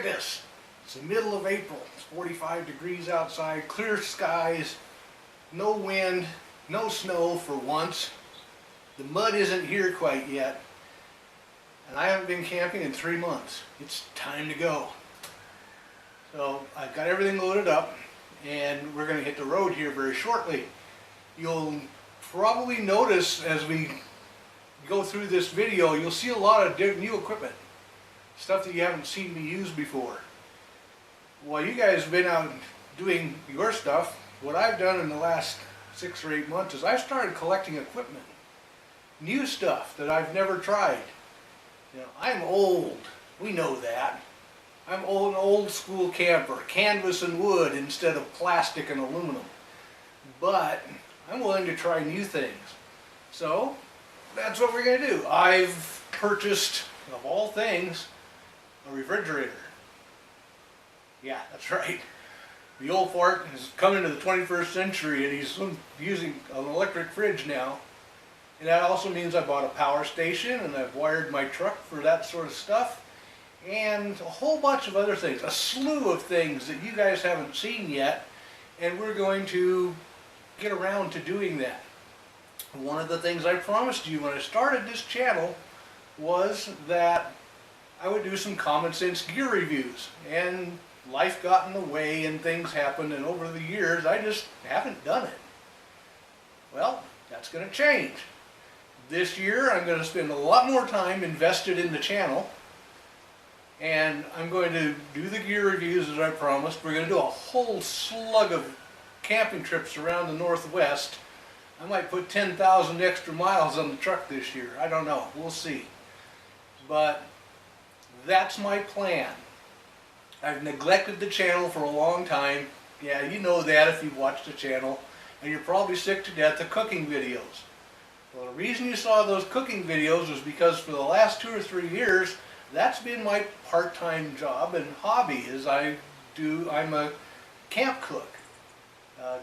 at this. It's the middle of April. It's 45 degrees outside, clear skies, no wind, no snow for once. The mud isn't here quite yet. And I haven't been camping in 3 months. It's time to go. So I've got everything loaded up and we're going to hit the road here very shortly. You'll probably notice as we go through this video, you'll see a lot of new equipment. Stuff that you haven't seen me use before. While you guys have been out doing your stuff, what I've done in the last 6 or 8 months is I've started collecting equipment. New stuff that I've never tried. You know, I'm old. We know that. I'm an old school camper. Canvas and wood instead of plastic and aluminum. But I'm willing to try new things. So that's what we're going to do. I've purchased, of all things, a refrigerator. Yeah, that's right. The old fart has come into the 21st century and he's using an electric fridge now. And that also means I bought a power station and I've wired my truck for that sort of stuff. And a whole bunch of other things. A slew of things that you guys haven't seen yet. And we're going to get around to doing that. One of the things I promised you when I started this channel was that I would do some common sense gear reviews. And life got in the way and things happened, and over the years I just haven't done it. Well, that's going to change. This year I'm going to spend a lot more time invested in the channel, and I'm going to do the gear reviews as I promised. We're going to do a whole slug of camping trips around the Northwest. I might put 10,000 extra miles on the truck this year. I don't know. We'll see. But that's my plan. I've neglected the channel for a long time. Yeah, you know that if you've watched the channel. And you're probably sick to death of cooking videos. Well, the reason you saw those cooking videos was because for the last 2 or 3 years, that's been my part-time job and hobby. I'm a camp cook.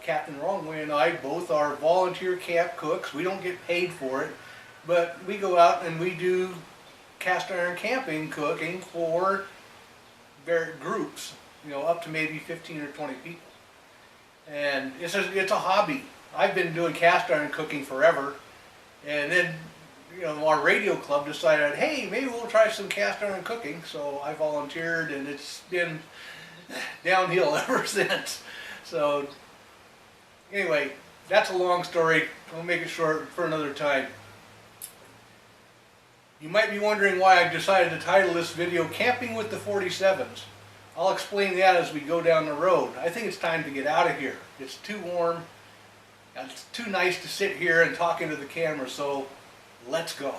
Captain Wrongway and I both are volunteer camp cooks. We don't get paid for it. But we go out and we do cast iron camping cooking for groups, you know, up to maybe 15 or 20 people. And it's a hobby. I've been doing cast iron cooking forever. And then, you know, our radio club decided, hey, maybe we'll try some cast iron cooking. So I volunteered and it's been downhill ever since. So anyway, that's a long story. I'll make it short for another time. You might be wondering why I decided to title this video Camping with the 47's. I'll explain that as we go down the road. I think it's time to get out of here. It's too warm. It's too nice to sit here and talk into the camera, so let's go.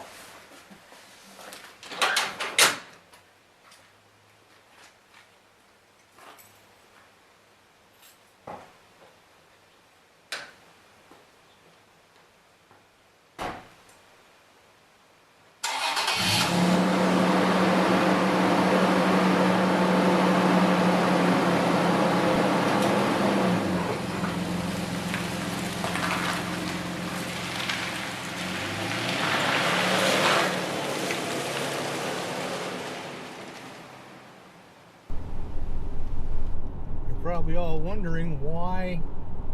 Probably all wondering why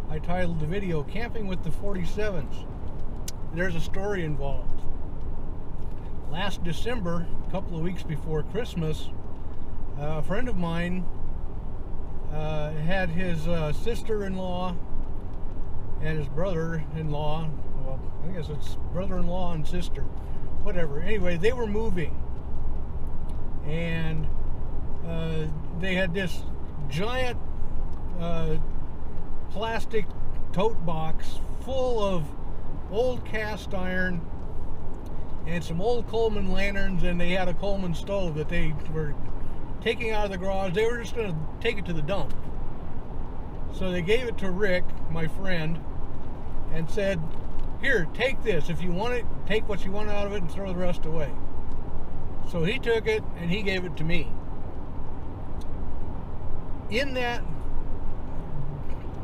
I titled the video Camping with the 47's. There's a story involved. Last December, a couple of weeks before Christmas, a friend of mine had his sister-in-law and his brother-in-law, well, I guess it's brother-in-law and sister, whatever. Anyway, they were moving, and they had this giant plastic tote box full of old cast iron and some old Coleman lanterns, and they had a Coleman stove that they were taking out of the garage. They were just going to take it to the dump. So they gave it to Rick, my friend, and said, here, take this. If you want it, take what you want out of it and throw the rest away. So he took it and he gave it to me. In that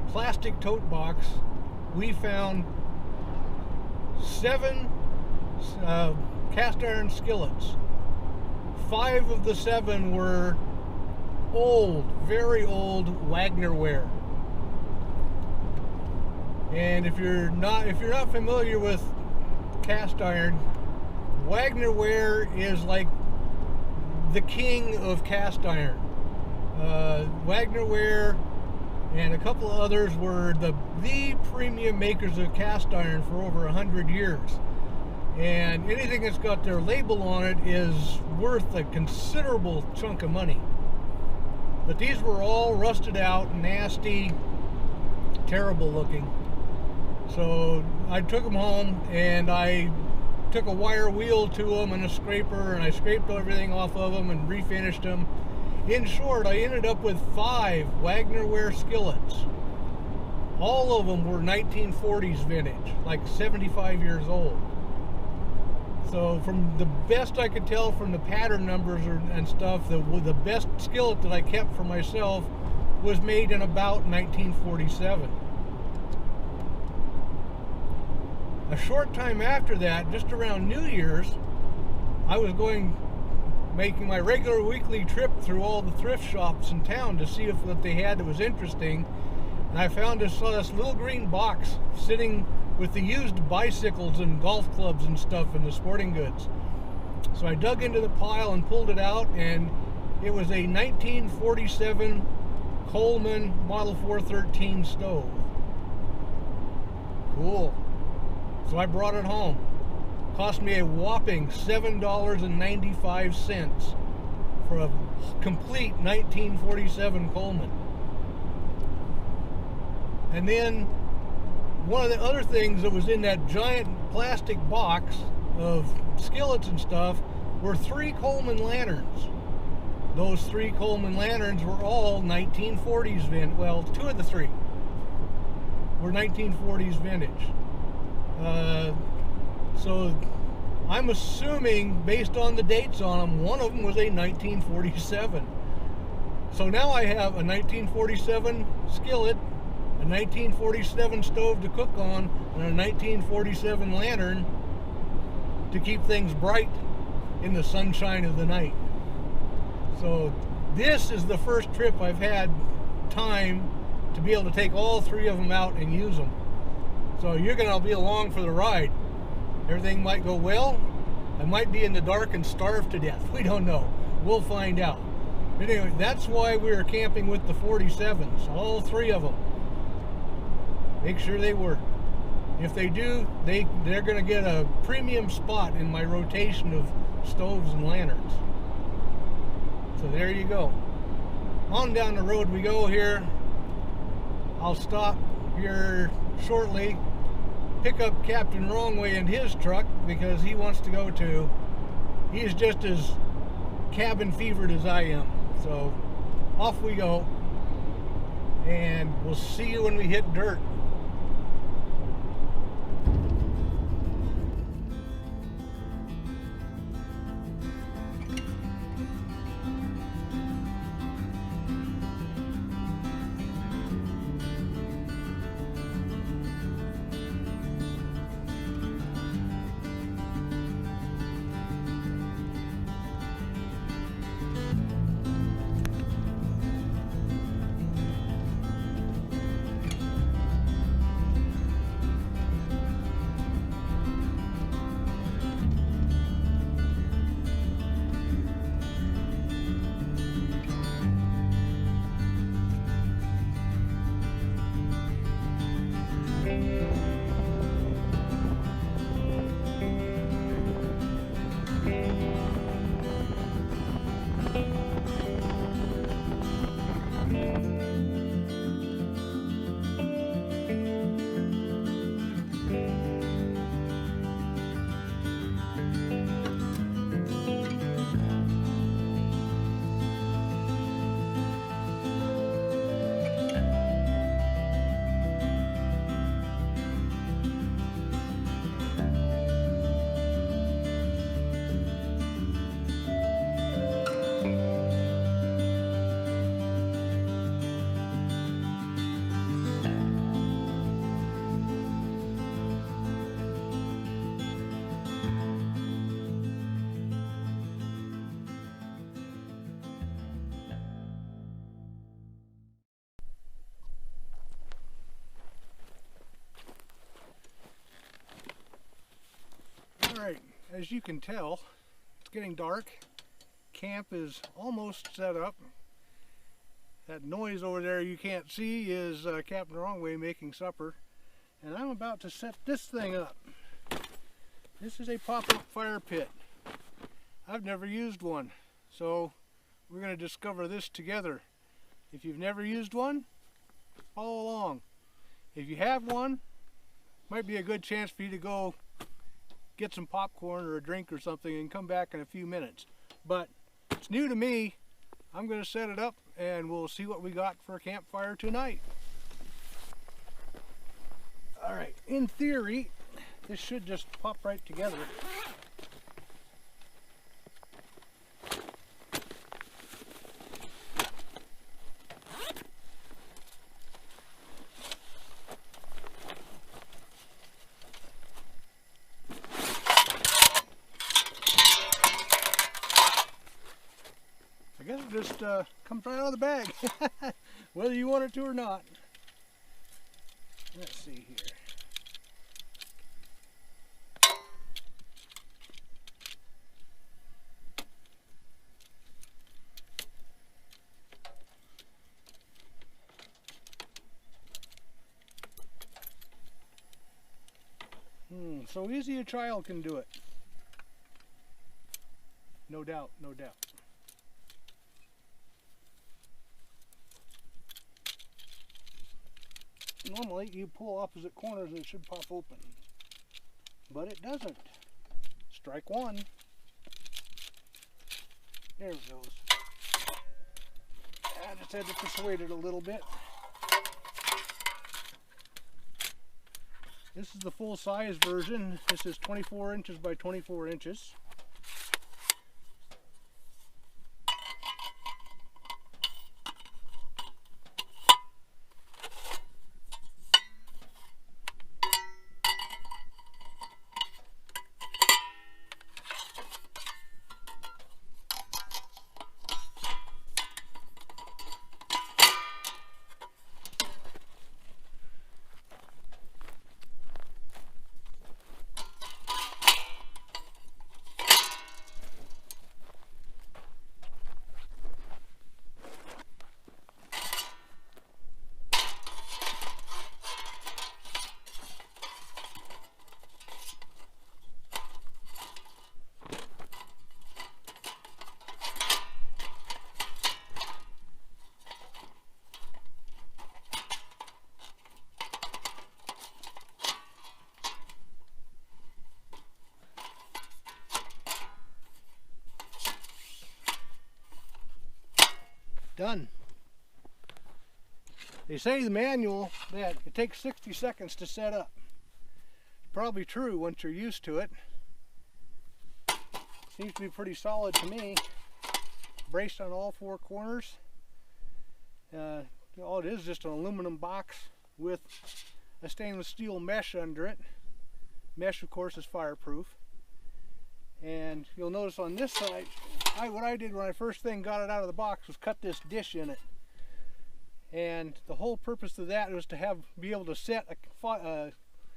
plastic tote box, we found 7 cast iron skillets. 5 of the 7 were old, very old Wagner ware. And if you're not familiar with cast iron, Wagner ware is like the king of cast iron. Wagner ware and a couple of others were the premium makers of cast iron for over 100 years. And anything that's got their label on it is worth a considerable chunk of money. But these were all rusted out, nasty, terrible looking. So I took them home and I took a wire wheel to them and a scraper, and I scraped everything off of them and refinished them. In short, I ended up with 5 Wagner ware skillets. All of them were 1940s vintage, like 75 years old. So from the best I could tell from the pattern numbers and stuff, the best skillet that I kept for myself was made in about 1947. A short time after that, just around New Year's, I was making my regular weekly trip through all the thrift shops in town to see if what they had that was interesting. And I saw this little green box sitting with the used bicycles and golf clubs and stuff in the sporting goods. So I dug into the pile and pulled it out, and it was a 1947 Coleman Model 413 stove. Cool. So I brought it home. Cost me a whopping $7.95 for a complete 1947 Coleman. And then one of the other things that was in that giant plastic box of skillets and stuff were 3 Coleman lanterns. Those 3 Coleman lanterns were all 1940s vintage. Well, 2 of the 3 were 1940s vintage. So I'm assuming, based on the dates on them, one of them was a 1947. So now I have a 1947 skillet, a 1947 stove to cook on, and a 1947 lantern to keep things bright in the sunshine of the night. So this is the first trip I've had time to be able to take all 3 of them out and use them. So you're going to be along for the ride. Everything might go well. I might be in the dark and starve to death. We don't know. We'll find out. But anyway, that's why we're camping with the 47's, all 3 of them. Make sure they work. If they do, they're going to get a premium spot in my rotation of stoves and lanterns. So there you go. On down the road we go here. I'll stop here shortly, pick up Captain Wrongway in his truck because he wants to go too. He's just as cabin fevered as I am. So off we go, and we'll see you when we hit dirt. as you can tell, it's getting dark. Camp is almost set up. That noise over there you can't see is Captain Wrongway making supper. And I'm about to set this thing up. This is a pop-up fire pit. I've never used one, so we're going to discover this together. If you've never used one, follow along. If you have one, might be a good chance for you to go get some popcorn or a drink or something and come back in a few minutes. But it's new to me. I'm going to set it up and we'll see what we got for a campfire tonight. Alright, in theory, this should just pop right together. I guess it just comes right out of the bag, whether you want it to or not. Let's see here. So easy a child can do it. No doubt, no doubt. Normally you pull opposite corners and it should pop open, but it doesn't. Strike one. There it goes. I just had to persuade it a little bit. This is the full size version. This is 24 inches by 24 inches. Done. They say in the manual that it takes 60 seconds to set up. Probably true once you're used to it. Seems to be pretty solid to me. Braced on all four corners. All it is just an aluminum box with a stainless steel mesh under it. Mesh, of course, is fireproof. And you'll notice on this side, what I did when I first got it out of the box was cut this dish in it. And the whole purpose of that was to be able to set a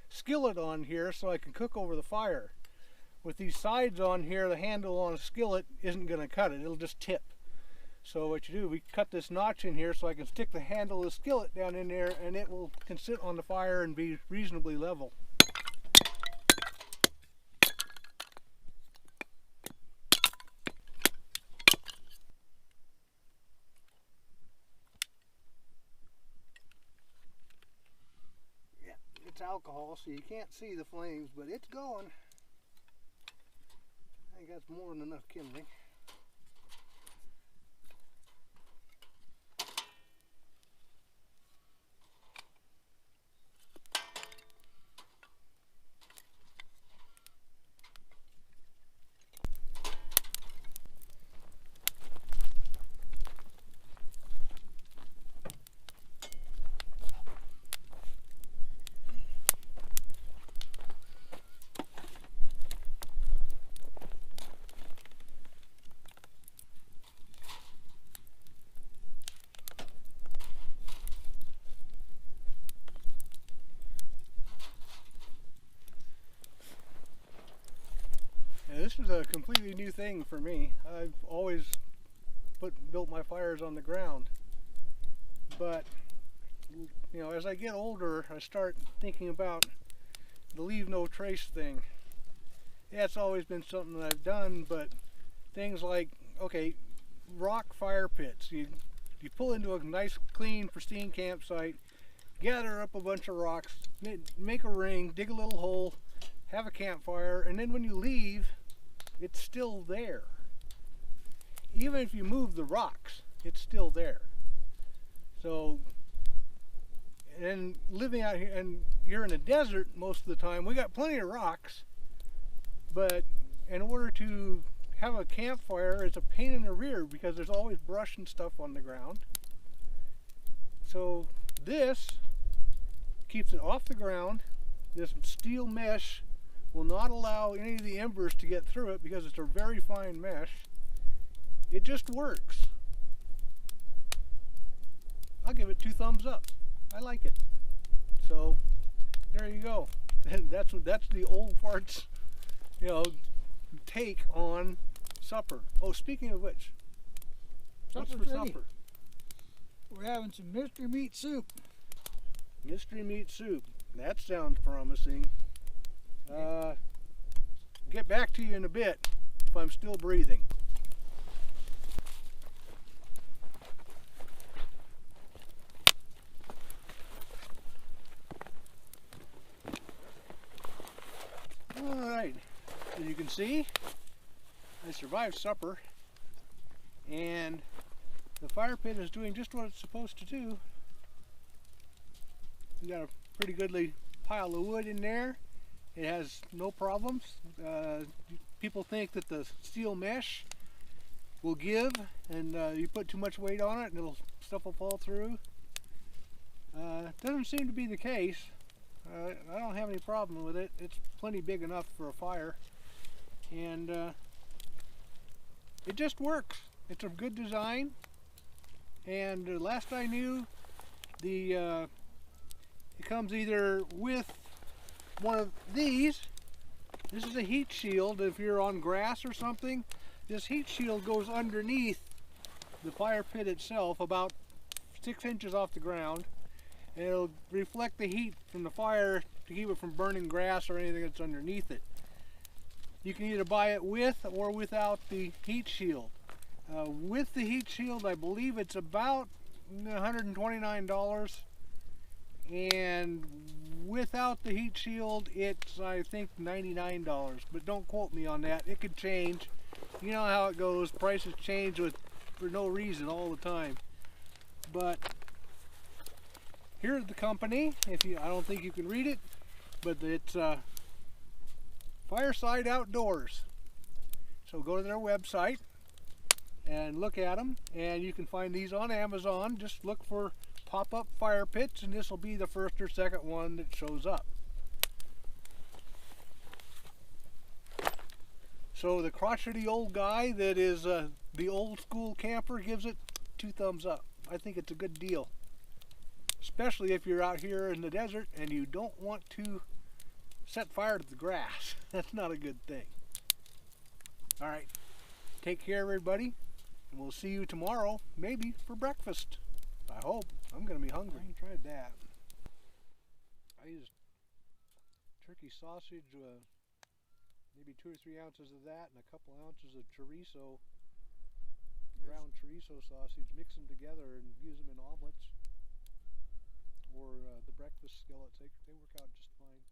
skillet on here so I can cook over the fire. With these sides on here, the handle on a skillet isn't going to cut it, it'll just tip. So what you do, we cut this notch in here so I can stick the handle of the skillet down in there and it can sit on the fire and be reasonably level. It's alcohol, so you can't see the flames, but it's going. I think that's more than enough kindling. this is a completely new thing for me. I've always built my fires on the ground, but you know, as I get older, I start thinking about the leave no trace thing. Yeah, it's always been something that I've done, but things like, okay, rock fire pits. You pull into a nice, clean, pristine campsite, gather up a bunch of rocks, make a ring, dig a little hole, have a campfire, and then when you leave, it's still there. Even if you move the rocks, it's still there. So, and living out here, and you're in a desert most of the time, we got plenty of rocks, but in order to have a campfire, it's a pain in the rear because there's always brush and stuff on the ground. So this keeps it off the ground. This steel mesh will not allow any of the embers to get through it because it's a very fine mesh. It just works. I'll give it 2 thumbs up. I like it. So there you go. That's the old farts, you know, take on supper. Oh, speaking of which, what's for supper? We're having some mystery meat soup. Mystery meat soup. That sounds promising. Get back to you in a bit if I'm still breathing. Alright, as you can see, I survived supper, and the fire pit is doing just what it's supposed to do. We got a pretty goodly pile of wood in there. It has no problems. People think that the steel mesh will give, and you put too much weight on it and stuff will fall through. Doesn't seem to be the case. I don't have any problem with it. It's plenty big enough for a fire, and it just works. It's a good design, and last I knew, it comes either with one of these. This is a heat shield. If you're on grass or something, this heat shield goes underneath the fire pit itself, about 6 inches off the ground, and it'll reflect the heat from the fire to keep it from burning grass or anything that's underneath it. You can either buy it with or without the heat shield. With the heat shield, I believe it's about $129, and without the heat shield, it's, I think, $99, but don't quote me on that. It could change. You know how it goes. Prices change for no reason all the time. But here's the company. I don't think you can read it, but it's Fireside Outdoors. So go to their website and look at them, and you can find these on Amazon. Just look for pop-up fire pits, and this will be the first or second one that shows up. So the crotchety old guy that is the old school camper gives it 2 thumbs up. I think it's a good deal, especially if you're out here in the desert and you don't want to set fire to the grass. That's not a good thing. All right, take care everybody, and we'll see you tomorrow, maybe for breakfast. I hope. I'm gonna be hungry. I ain't tried that. I used turkey sausage, maybe 2 or 3 ounces of that, and a couple ounces of chorizo, ground chorizo sausage. Mix them together and use them in omelets or the breakfast skillets. They work out just fine.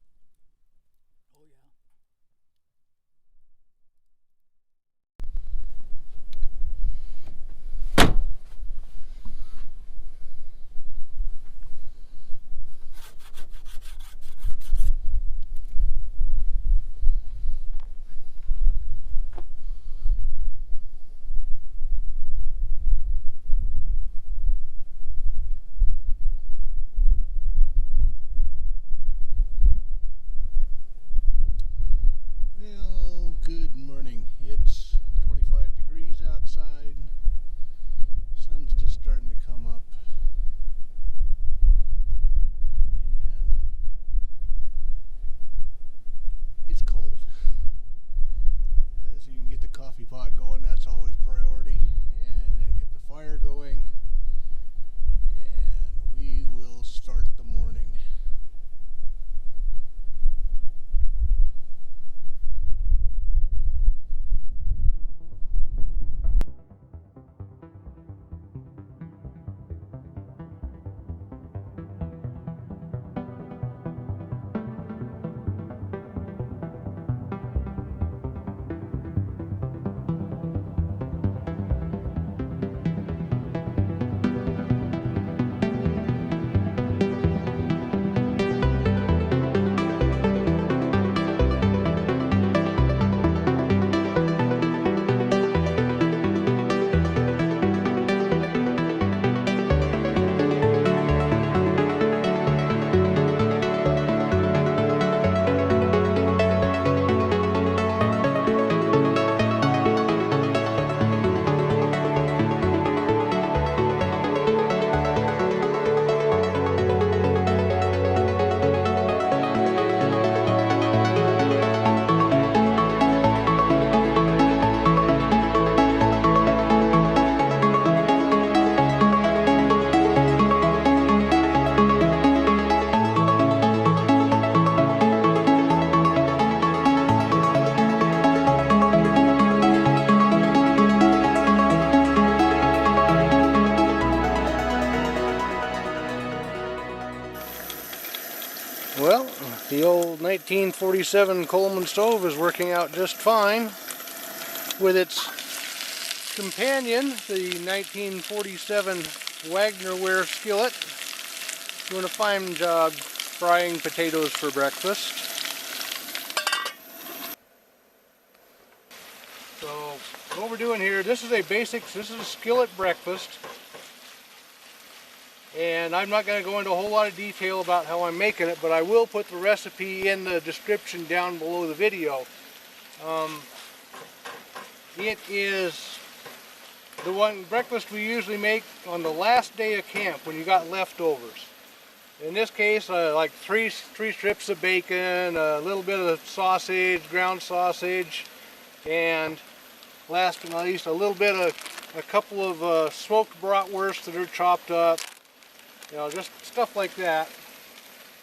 Oh yeah. Well, the old 1947 Coleman stove is working out just fine with its companion, the 1947 Wagnerware skillet. Doing a fine job frying potatoes for breakfast. So what we're doing here, this is a skillet breakfast. And I'm not going to go into a whole lot of detail about how I'm making it, but I will put the recipe in the description down below the video. It is the one breakfast we usually make on the last day of camp when you got leftovers. In this case, like three strips of bacon, a little bit of sausage, ground sausage, and last but not least, a couple of smoked bratwursts that are chopped up. You know, just stuff like that.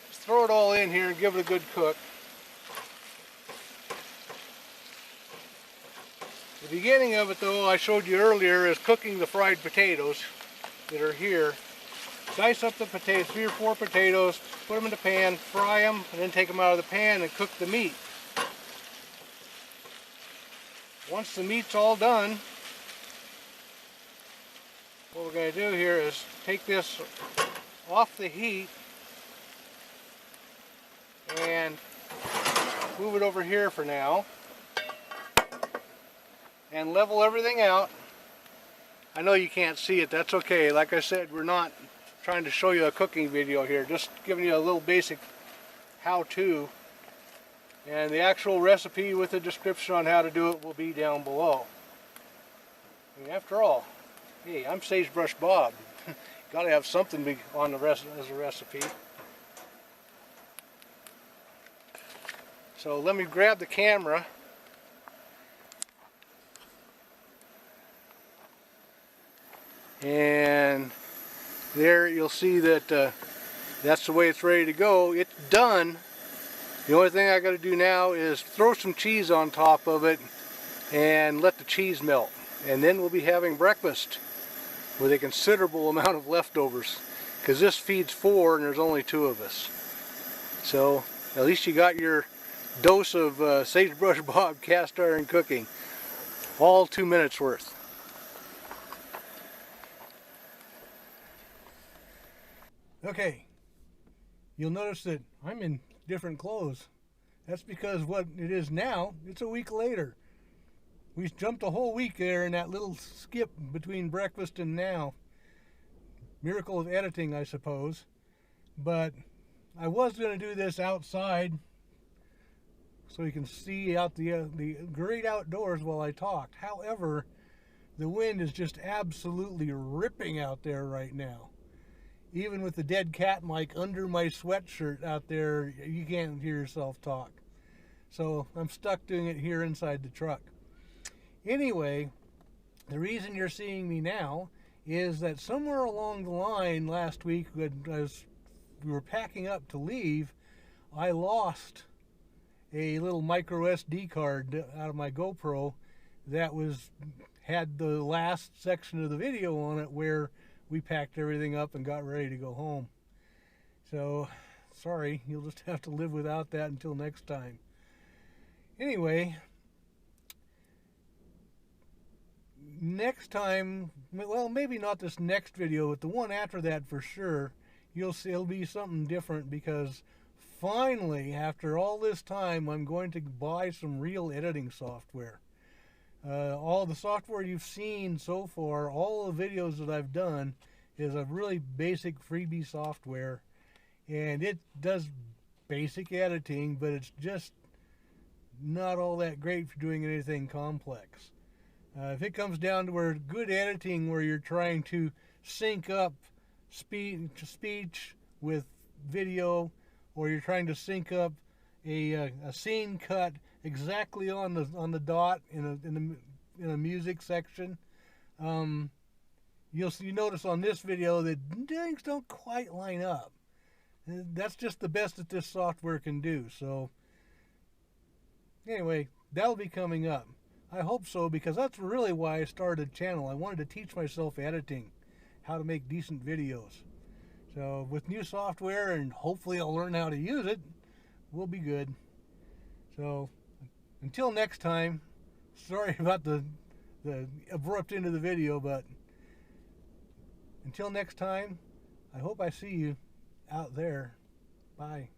Just throw it all in here and give it a good cook. The beginning of it, though, I showed you earlier, is cooking the fried potatoes that are here. Dice up the potatoes, 3 or 4 potatoes, put them in the pan, fry them, and then take them out of the pan and cook the meat. Once the meat's all done, what we're going to do here is take this off the heat and move it over here for now and level everything out. I know you can't see it, that's okay. Like I said, we're not trying to show you a cooking video here, just giving you a little basic how-to, and the actual recipe with the description on how to do it will be down below. I mean, after all, hey, I'm Sagebrush Bob. Got to have something on the rest as a recipe. So let me grab the camera. And there you'll see that that's the way it's ready to go. It's done. The only thing I got to do now is throw some cheese on top of it and let the cheese melt. And then we'll be having breakfast with a considerable amount of leftovers, because this feeds 4 and there's only 2 of us. So at least you got your dose of Sagebrush Bob cast iron cooking, all 2 minutes worth. Okay, you'll notice that I'm in different clothes. That's because what it is now, it's a week later. We jumped a whole week there in that little skip between breakfast and now. Miracle of editing, I suppose. But I was going to do this outside so you can see out the great outdoors while I talked. However, the wind is just absolutely ripping out there right now. Even with the dead cat mic under my sweatshirt out there, you can't hear yourself talk. So I'm stuck doing it here inside the truck. Anyway, the reason you're seeing me now is that somewhere along the line last week, as we were packing up to leave, I lost a little micro SD card out of my GoPro that had the last section of the video on it where we packed everything up and got ready to go home. So, sorry, you'll just have to live without that until next time. Anyway, next time, well, maybe not this next video, but the one after that for sure, you'll see it'll be something different, because finally, after all this time, I'm going to buy some real editing software. All the software you've seen so far, all the videos that I've done, is a really basic freebie software, and it does basic editing, but it's just not all that great for doing anything complex. If it comes down to where good editing, where you're trying to sync up speech with video, or you're trying to sync up a scene cut exactly on the dot in a music section, you notice on this video that things don't quite line up. That's just the best that this software can do. So anyway, that'll be coming up. I hope so, because that's really why I started the channel. I wanted to teach myself editing, how to make decent videos. So with new software, and hopefully I'll learn how to use it, we'll be good. So until next time, sorry about the abrupt end of the video, but until next time, I hope I see you out there. Bye.